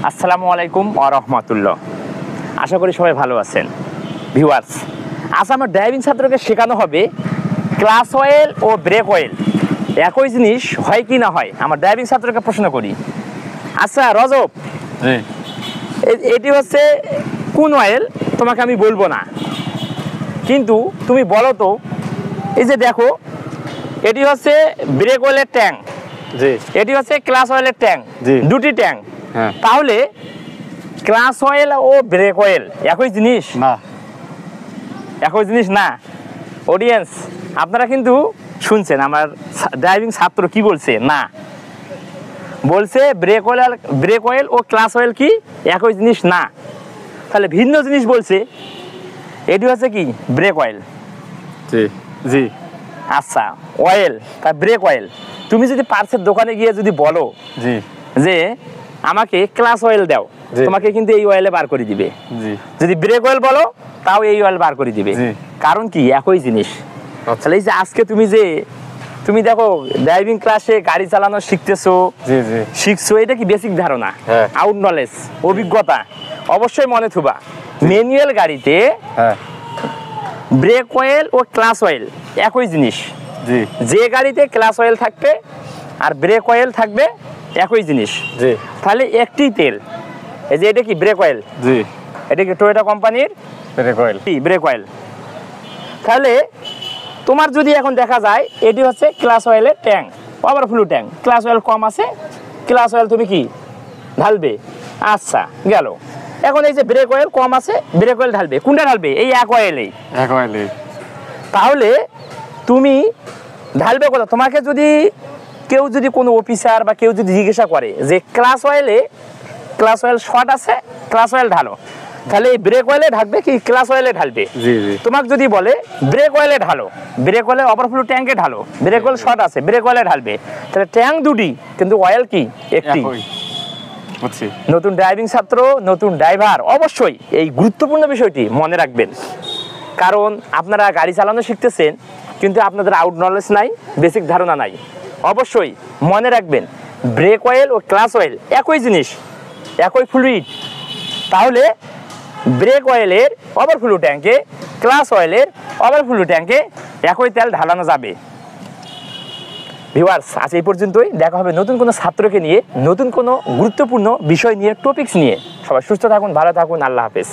আসসালামু আলাইকুম ওয়া রাহমাতুল্লাহ। আশা করি সবাই ভালো আছেন। ভিউয়ার্স, আজ আমার ড্রাইভিং ছাত্রকে শেখানো হবে ক্লাস অয়েল ও ব্রেক অয়েল একই জিনিস হয় কি না হয়। আমার ড্রাইভিং ছাত্রকে প্রশ্ন করি, আচ্ছা রজব, এটি হচ্ছে কোন অয়েল? তোমাকে আমি বলবো না, কিন্তু তুমি বলো তো, এই যে দেখো, এটি হচ্ছে ব্রেক অয়েলের ট্যাঙ্ক, এটি হচ্ছে ক্লাস অয়েলের ট্যাঙ্ক, দুটি ট্যাঙ্ক। তাহলে ক্লাস অয়েল ও ব্রেক অয়েল একই জিনিস না? একই জিনিস না। অডিয়েন্স, আপনারা কিন্তু শুনছেন আমার ড্রাইভিং ছাত্র কি বলছে। না, বলছে ব্রেক অয়েল ও ক্লাস অয়েল কি একই জিনিস না, তাহলে ভিন্ন জিনিস বলছে। এটি হচ্ছে কি ব্রেক অয়েল। জি আচ্ছা, অয়েল তা ব্রেক অয়েল। তুমি যদি পার্সের দোকানে গিয়ে যদি বলো যে আমাকে ক্লাস অয়েল দাও, তোমাকে কিন্তু এই অয়েলে বার করে দিবে। যদি ব্রেক অয়েল বলো, তাও এই অয়েল বার করে দিবে। কারণ কি একই জিনিস। তাহলে এই যে আজকে তুমি দেখো ড্রাইভিং ক্লাসে গাড়ি চালানো শিখছো, এটা কি বেসিক ধারণা, আউট নলেজ, অভিজ্ঞতা অবশ্যই মনে থুবা। ম্যানুয়াল গাড়িতে ব্রেক অয়েল ও ক্লাস অয়েল একই জিনিস। যে গাড়িতে ক্লাস অয়েল থাকবে আর ব্রেক অয়েল থাকবে একই জিনিস। তাহলে একটি তেল, এই যে এটা কি ব্রেক অয়েল, এটা কি টয়োটা কোম্পানির ব্রেক অয়েল। তাহলে তোমার যদি এখন দেখা যায় এটি হচ্ছে ক্লাস অয়েলের ট্যাঙ্ক, ওভারফ্লো ট্যাঙ্ক, ক্লাস অয়েল কম আছে, ক্লাস অয়েল তুমি কি ঢালবে। আচ্ছা গেল, এখন এই যে ব্রেক অয়েল কম আছে, ব্রেক অয়েল ঢালবে, কোনটা ঢালবে? এই এক অয়েলেই। তাহলে তুমি ঢালবে কোথা? তোমাকে যদি কেউ যদি কোনো অফিসার বা কেউ যদি জিজ্ঞাসা করে যে ক্লাস অয়েল শর্ট আছে, ক্লাস অয়েল ঢালো, তাহলে এই ব্রেক অয়েলে ঢালবে কি ক্লাস অয়েলে ঢালবে? তোমাকে যদি বলে ব্রেক অয়েলে ঢালো, ব্রেক অয়েলে ওভারফ্লো ট্যাঙ্কে ঢালো, ব্রেক অয়েল শর্ট আছে, ব্রেক অয়েলে ঢালবে, তাহলে ট্যাঙ্ক দুটি কিন্তু অয়েল কি একটি। নতুন ড্রাইভিং ছাত্র, নতুন ড্রাইভার অবশ্যই এই গুরুত্বপূর্ণ বিষয়টি মনে রাখবেন। কারণ আপনারা গাড়ি চালানো শিখতেছেন, কিন্তু আপনাদের আউট নলেজ নাই, বেসিক ধারণা নাই। অবশ্যই মনে রাখবেন ব্রেক অয়েল ও ক্লাস অয়েল একই জিনিস, একই ফ্লুইড। তাহলে ব্রেক অয়েলের ওভারফ্লো ট্যাঙ্কে, ক্লাস অয়েলের ওভারফ্লো ট্যাঙ্কে একই তেল ঢালানো যাবে। ভিউয়ার্স, আজ এই পর্যন্তই। দেখা হবে নতুন কোনো ছাত্রকে নিয়ে, নতুন কোনো গুরুত্বপূর্ণ বিষয় নিয়ে, টপিকস নিয়ে। সবাই সুস্থ থাকুন, ভালো থাকুন, আল্লাহ হাফেজ।